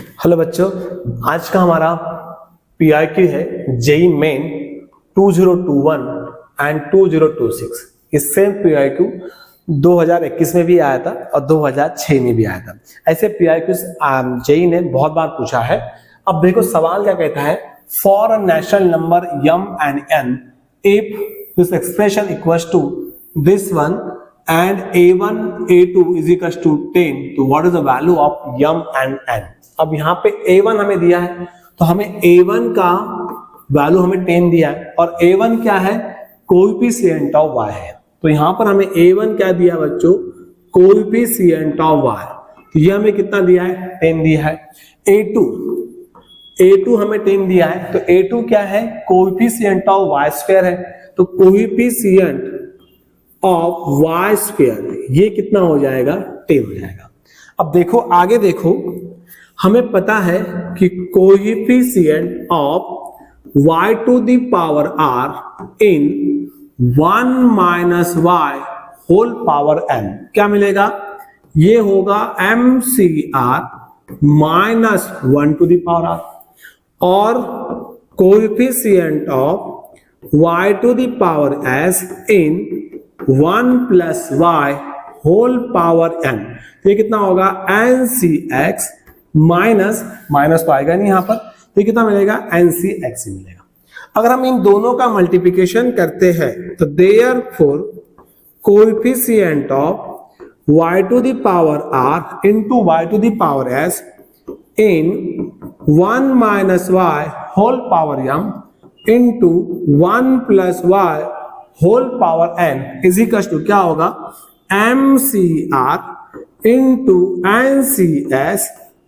Hello बच्चों, आज का हमारा पीआईक्यू है जेई मेन 2021 एंड 2026। इस सेम पीआईक्यू 2021 में भी आया था और 2006 में भी आया था। ऐसे पीआईक्यू जेई ने बहुत बार पूछा है। अब देखो सवाल क्या कहता है, for a national number m and n if this expression equals to this one and a1 a2 is equals to 10, तो what is the value of m and n। अब यहाँ पे a1 हमें दिया है तो हमें a1 का वैल्यू हमें 10 दिया है और a1 क्या है, कोएफिशिएंट ऑफ y है। तो यहाँ पर हमें a1 क्या दिया बच्चों, कोएफिशिएंट ऑफ y, तो ये हमें कितना दिया है, 10 दिया है। a2 हमें 10 दिया है तो a2 क्या है, कोएफिशिएंट ऑफ y स्क्वायर है, तो कोएफिशिएंट ऑफ y स्क्वायर ये कितना हो जाएगा, 10 हो जाएगा। अब देखो आगे देखो, हमें पता है कि coefficient of y to the power r in 1 minus y whole power n क्या मिलेगा, ये होगा mcr minus 1 to the power r, और coefficient of y to the power s in 1 plus y whole power n, तो ये कितना होगा ncx minus तो आएगा नहीं यहाँ पर, तो ये कितना मिलेगा, ncx मिलेगा। अगर हम इन दोनों का मल्टीप्लिकेशन करते हैं तो therefore coefficient of y to the power r into y to the power s in 1 minus y whole power m into 1 plus y whole power n is equal to क्या होगा, mcr into ncs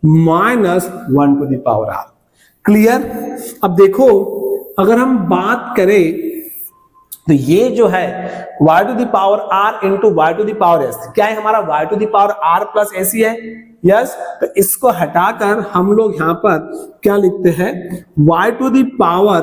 minus 1 to the power r। Clear. अब देखो अगर हम बात करें तो ये जो है y to the power r into y to the power s, क्या है हमारा y to the power r plus S है, यस। तो इसको हटाकर हम लोग यहां पर क्या लिखते हैं, y to the power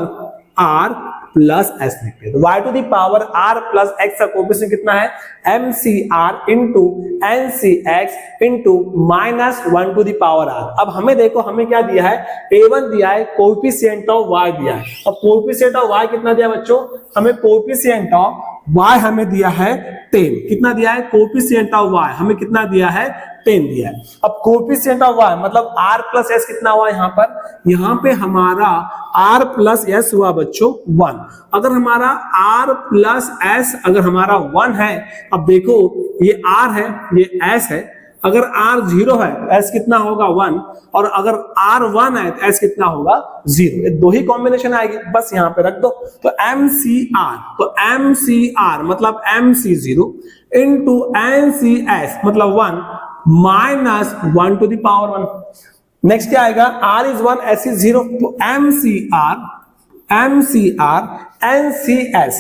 r plus S लिखते हैं। तो y to the power r plus x का कोएफिशिएंट कितना है, mcr into ncx into minus 1 to the power r। अब हमें देखो हमें क्या दिया है, a1 दिया है, कोएफिशिएंट ऑफ y दिया है। अब कोएफिशिएंट ऑफ y कितना दिया बच्चों, हमें कोएफिशिएंट ऑफ y हमें दिया है 10, कितना दिया है, कोएफिशिएंट ऑफ y हमें कितना दिया है, 10 दिया है। अब कोएफिशिएंट ऑफ y मतलब r प्लस s कितना हुआ यहाँ पे हमारा r प्लस s हुआ बच्चों 1। अगर हमारा r प्लस s अगर हमारा 1 है, अब देखो ये r है ये s है, अगर r 0 है तो s कितना होगा 1, और अगर r 1 है तो s कितना होगा 0। ये दो ही कॉम्बिनेशन आएगी, बस यहाँ पे रख दो। तो mcr मतलब mc0 इंटू ncs मतलब 1 minus 1 to the power 1। Next क्या आएगा, r इज 1 s इज 0, तो mcr ncs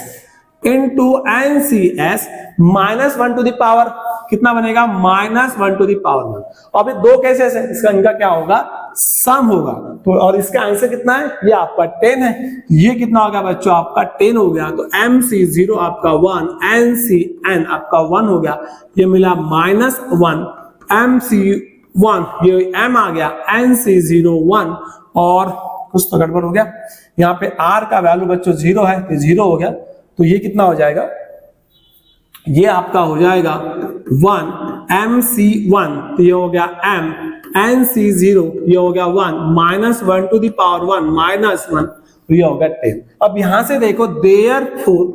into ncs minus 1 to the power कितना बनेगा, माइनस 1 टू द पावर 1। अब ये दो केसेस है, इसका इनका क्या होगा, सम होगा। तो और इसका आंसर कितना है, ये आपका 10 है, ये कितना होगा बच्चों, आपका 10 हो गया। तो mc0 आपका 1, ncn आपका 1 हो गया, ये मिला माइनस 1, mc1 ये m आ गया, nc0 1, और कुछ तो गड़बड़ हो गया, यहाँ पे r का वैल्यू बच्चों 0 है तो 0 हो गया। तो ये कितना हो जाएगा, ये आपका हो जाएगा 1 mc1, तो ये हो गया m, nc0 ये हो गया 1 minus 1 to the power 1 minus 1, तो ये हो गया 10। अब यहां से देखो देयरफॉर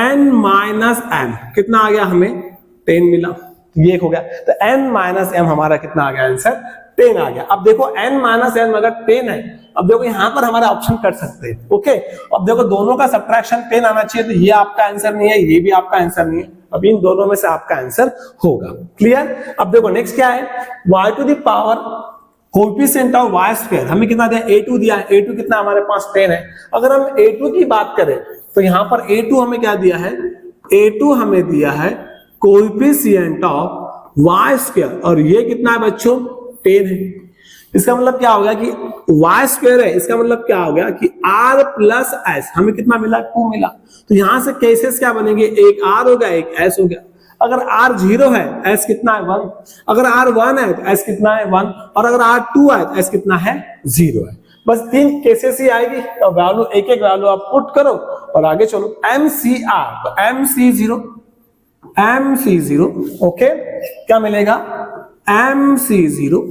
n माइनस m कितना आ गया, हमें 10 मिला, ये हो गया। तो n माइनस m हमारा कितना आ गया, आंसर 10 आ गया। अब देखो n माइनस m अगर 10 है, अब देखो यहां पर हमारा ऑप्शन कर सकते हैं, ओके। अब देखो दोनों का सब्ट्रैक्शन 10 आना चाहिए, तो ये आपका आंसर नहीं है, ये भी आपका आंसर नहीं है। अब इन दोनों में से आपका आंसर होगा। क्लियर। अब देखो नेक्स्ट क्या है, y to the power coefficient of y square हमें कितना दिया, a2 दिया है, a2 कितना हमारे पास 10 है। अगर हम a2 की बात करें तो यहां पर a2 हमें क्या दिया है, a2 हमें दिया है कोएफिशिएंट ऑफ y स्क्वायर, और ये कितना है बच्चों, 10 है। इसका मतलब क्या हो गया कि y स्क्वायर है, इसका मतलब क्या हो गया कि r प्लस s हमें कितना मिला, 2 मिला। तो यहां से केसेस क्या बनेंगे, एक r हो गया एक s हो गया। अगर R 0 है S कितना है 1, अगर R 1 है तो S कितना है 1, और अगर R 2 है तो S कितना है 0 है। बस 3 केसेस ही आएगी, तो वैल्यू एक एक वैल्यू आप पुट करो और आगे चलो। MCR तो MC0 ओके, क्या मिलेगा MC0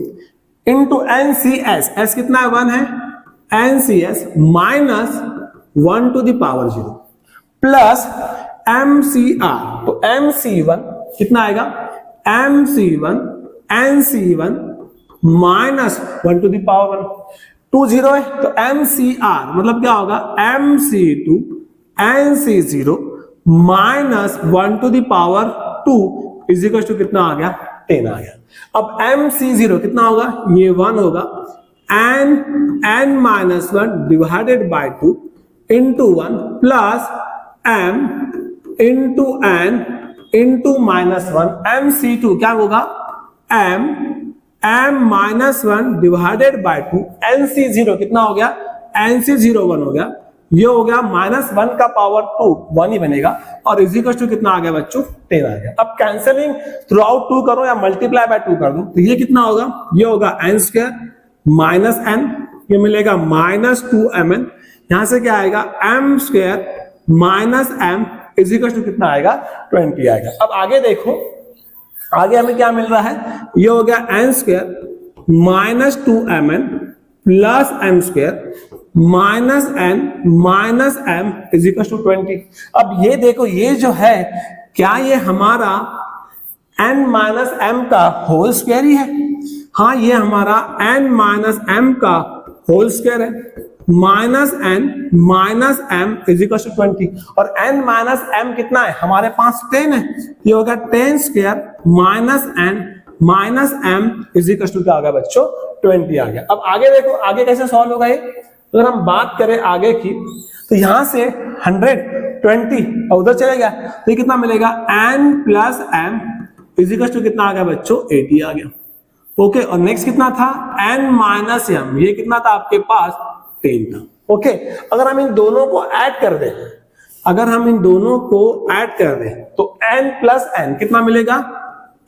इंटू NCS, S कितना है 1 है, NCS minus 1 to the power 0 plus MCR तो MC1 कितना आएगा MC1 NC1 minus 1 to the power 2 0 है, तो MCR मतलब क्या होगा MC2 NC0 minus 1 to the power 2 is equal to कितना आ गया 10 आ गया। अब MC0 कितना होगा, ये 1 होगा, n minus 1 divided by 2 into 1 plus m into n into minus 1, MC2 क्या होगा m minus 1 divided by 2, NC0 कितना हो गया NC0 1 हो गया, ये हो गया माइनस 1 का पावर 2 1 ही बनेगा, और इज इक्वल टू कितना आ गया बच्चों 10 आ गया। अब कैंसलिंग थ्रू आउट 2 करो या मल्टीप्लाई बाय 2 कर दो, तो ये कितना होगा, ये होगा n स्क्वायर माइनस n, ये मिलेगा माइनस 2mn, यहां से क्या आएगा m square minus m is equal to कितना आएगा 20 आएगा। अब आगे देखो, आगे हमें क्या मिल रहा है, ये हो गया n square minus 2mn plus m square minus n minus m is equal to 20। अब ये देखो, ये जो है क्या ये हमारा n माइनस m का होल स्क्वायर ही है, हाँ ये हमारा n माइनस m का होल स्क्वायर है, minus n minus m is equal to 20, और n माइनस m कितना है हमारे पास 10 है, ये होगा 10 square minus n minus m is equal to क्या आ गया बच्चों 20 आ गया। अब आगे देखो, आगे कैसे सॉल्व होगा ये, अगर हम बात करें आगे की, तो यहां से 120 और उधर चले गया, तो ये कितना मिलेगा n plus m is equal to कितना आ गया बच्चों 80 आ गया। ओके, और नेक्स्ट कितना था n माइनस m, ये कितना था आपके पास 10 था। ओके, अगर हम इन दोनों को ऐड कर दें, अगर हम इन दोनों को ऐड कर दें तो n प्लस n कितना मिलेगा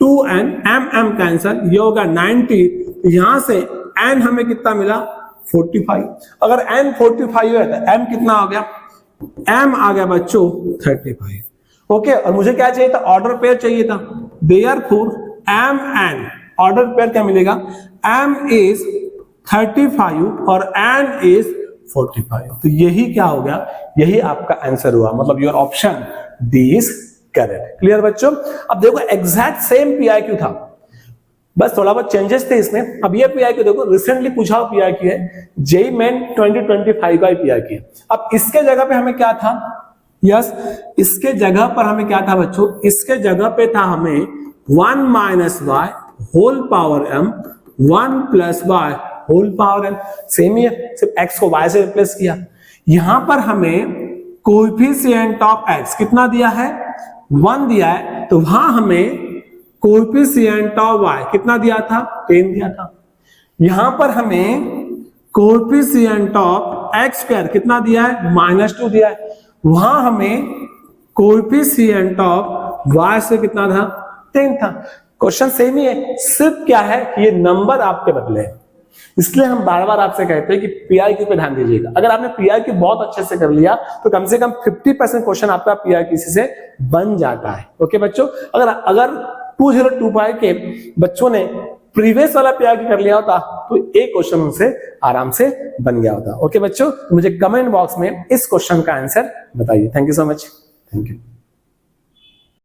2n, m कैंसल, ये होगा 90, यहां से n हमें कितना मिला 45, अगर n 45 है तो m कितना आ गया, m आ गया बच्चों 35। ओके, और मुझे क्या चाहिए था, ऑर्डर पेयर चाहिए था, therefore m n order pair क्या मिलेगा, m इज 35 और n इज 45, तो यही क्या हो गया, यही आपका आंसर हुआ, मतलब your option D is correct. Clear बच्चों। अब देखो एग्जैक्ट सेम PIQ था, बस थोड़ा बहुत चेंजेस थे इसमें। अब ये PIQ देखो रिसेंटली पूछा हुआ PIQ है, जेईई मेन 2025 का PIQ है। अब इसके जगह पे हमें क्या था, यस इसके जगह पर हमें क्या था बच्चों, इसके जगह पे था हमें 1 minus y whole power m 1 plus y whole power m, same ही है, सिर्फ x को y से रिप्लेस किया। यहां पर हमें कोएफिशिएंट ऑफ x कितना दिया है 1 दिया है, तो वहां हमें कोएफिशिएंट ऑफ y कितना दिया था 10 दिया था। यहां पर हमें कोएफिशिएंट ऑफ x स्क्वायर कितना दिया है -2 दिया है, वहां हमें कोएफिशिएंट ऑफ y से कितना था 10 था। क्वेश्चन सेम ही है, सिर्फ क्या है कि ये नंबर आपके बदले हैं, इसलिए हम बार बार आपसे कहते हैं कि PIQ पे ध्यान दीजिएगा। अगर आपने PIQ बहुत अच्छे से कर लिया तो कम से कम 50% क्वेश्चन आपका PIQ से बन जाता है। ओके बच्चों, अगर 2025 के बच्चों ने प्रीवियस वाला PIQ कर लिया होता तो एक क्वेश्चन उनसे आराम से बन गया होता। ओके बच्चों, मुझे कमेंट बॉक्स में इस क्वेश्चन का आंसर बताइए। Thank you so much, thank you.